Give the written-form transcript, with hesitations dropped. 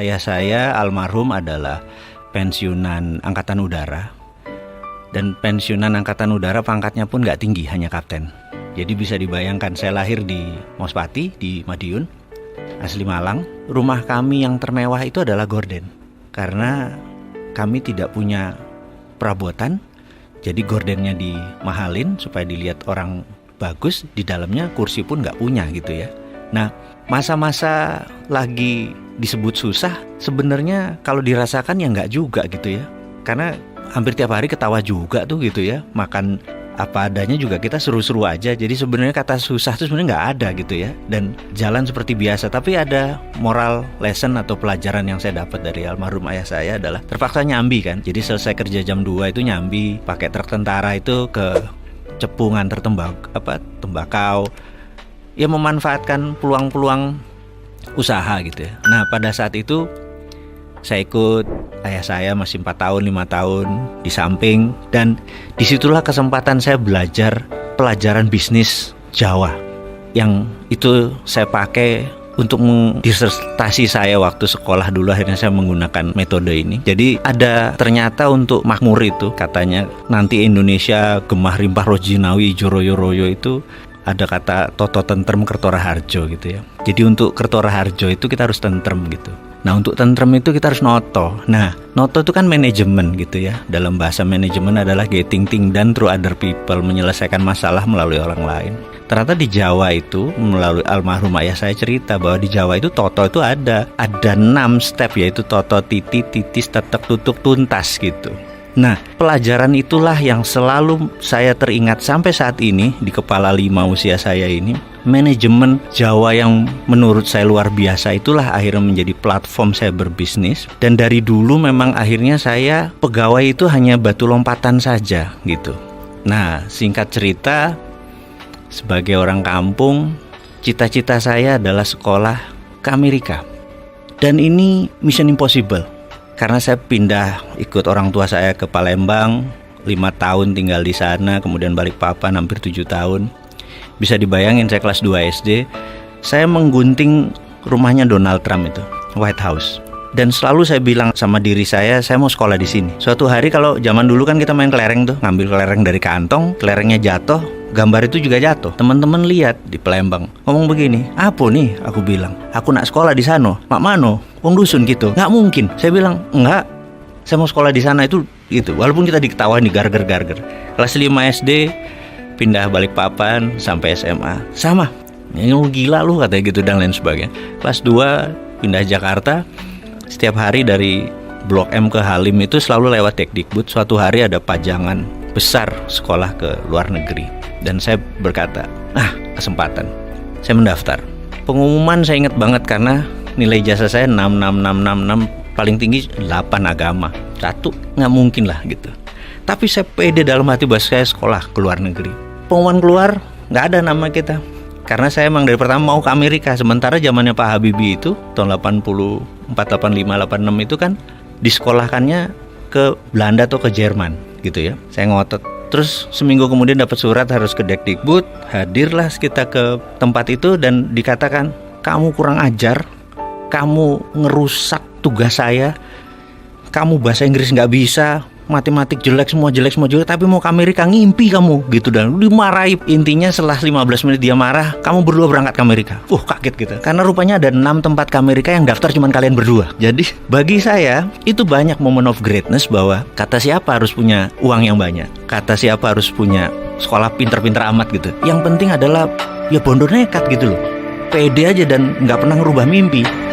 Ayah saya almarhum adalah pensiunan Angkatan Udara. Dan pensiunan Angkatan Udara pangkatnya pun gak tinggi, hanya kapten. Jadi bisa dibayangkan, saya lahir di Mospati, di Madiun, asli Malang. Rumah kami yang termewah itu adalah gorden. Karena kami tidak punya perabotan, jadi gordennya dimahalin supaya dilihat orang bagus. Di dalamnya kursi pun gak punya gitu ya. Nah, masa-masa lagi disebut susah, sebenarnya kalau dirasakan ya nggak juga gitu ya. Karena hampir tiap hari ketawa juga tuh gitu ya. Makan apa adanya juga kita seru-seru aja. Jadi sebenarnya kata susah tuh sebenarnya nggak ada gitu ya. Dan jalan seperti biasa. Tapi ada moral lesson atau pelajaran yang saya dapat dari almarhum ayah saya adalah terpaksa nyambi kan. Jadi selesai kerja jam 2 itu nyambi, pakai truk tentara itu ke Cepu nganter tembakau. Ya memanfaatkan peluang-peluang usaha gitu ya. Nah pada saat itu saya ikut ayah saya masih 4 tahun 5 tahun di samping. Dan disitulah kesempatan saya belajar pelajaran bisnis Jawa, yang itu saya pakai untuk disertasi saya waktu sekolah dulu. Akhirnya saya menggunakan metode ini. Jadi ada ternyata untuk makmur itu, katanya nanti Indonesia gemah rimpah rojinawi joroyo royo itu ada kata toto tentrem kertora harjo gitu ya. Jadi untuk kertora harjo itu kita harus tentrem gitu. Nah untuk tentrem itu kita harus noto. Nah noto itu kan manajemen gitu ya. Dalam bahasa manajemen adalah getting things done through other people, menyelesaikan masalah melalui orang lain. Ternyata di Jawa itu, melalui almarhum ayah saya cerita bahwa di Jawa itu toto itu ada 6 step, yaitu toto, titi, titis, tetek, tutuk, tuntas gitu. Nah, pelajaran itulah yang selalu saya teringat sampai saat ini di kepala 5 usia saya ini. Manajemen Jawa yang menurut saya luar biasa itulah akhirnya menjadi platform saya berbisnis. Dan dari dulu memang akhirnya saya pegawai itu hanya batu lompatan saja gitu. Nah, singkat cerita, sebagai orang kampung, cita-cita saya adalah sekolah ke Amerika. Dan ini mission impossible. Karena saya pindah ikut orang tua saya ke Palembang, 5 tahun tinggal di sana, kemudian Balikpapan hampir 7 tahun. Bisa dibayangin saya kelas 2 SD, saya menggunting rumahnya Donald Trump itu, White House. Dan selalu saya bilang sama diri saya mau sekolah di sini. Suatu hari kalau zaman dulu kan kita main kelereng tuh, ngambil kelereng dari kantong, kelerengnya jatuh, gambar itu juga jatuh. Teman-teman lihat di Palembang, ngomong begini, apa nih? Aku bilang, aku nak sekolah di sana. Mak mano? Wong dusun gitu. Nggak mungkin. Saya bilang, enggak. Saya mau sekolah di sana itu gitu. Walaupun kita diketawain di garger-garger. Kelas 5 SD pindah Balikpapan sampai SMA. Sama. Yang gila lu katanya gitu dan lain sebagainya. Kelas 2 pindah Jakarta. Setiap hari dari Blok M ke Halim itu selalu lewat Tekdikbud. Suatu hari ada pajangan besar sekolah ke luar negeri. Dan saya berkata, kesempatan. Saya mendaftar. Pengumuman saya ingat banget karena nilai ijazah saya 6, paling tinggi 8 agama. 1, nggak mungkin lah gitu. Tapi saya pede dalam hati bahwa saya sekolah ke luar negeri. Pengumuman keluar, nggak ada nama kita. Karena saya emang dari pertama mau ke Amerika. Sementara zamannya Pak Habibie itu, tahun 84, 85, 86 itu kan disekolahkannya ke Belanda atau ke Jerman gitu ya. Saya ngotot. Terus seminggu kemudian dapat surat harus ke Dekdikbud. Hadirlah kita ke tempat itu dan dikatakan, kamu kurang ajar, kamu ngerusak tugas saya, kamu bahasa Inggris nggak bisa, matematik jelek semua, tapi mau ke Amerika, ngimpi kamu gitu. Dan dimarahi. Intinya setelah 15 menit dia marah, kamu berdua berangkat ke Amerika. Kaget gitu. Karena rupanya ada 6 tempat ke Amerika yang daftar cuma kalian berdua. Jadi bagi saya itu banyak moment of greatness, bahwa kata siapa harus punya uang yang banyak, kata siapa harus punya sekolah pinter-pinter amat gitu. Yang penting adalah ya bondo nekat gitu loh, pede aja dan nggak pernah ngerubah mimpi.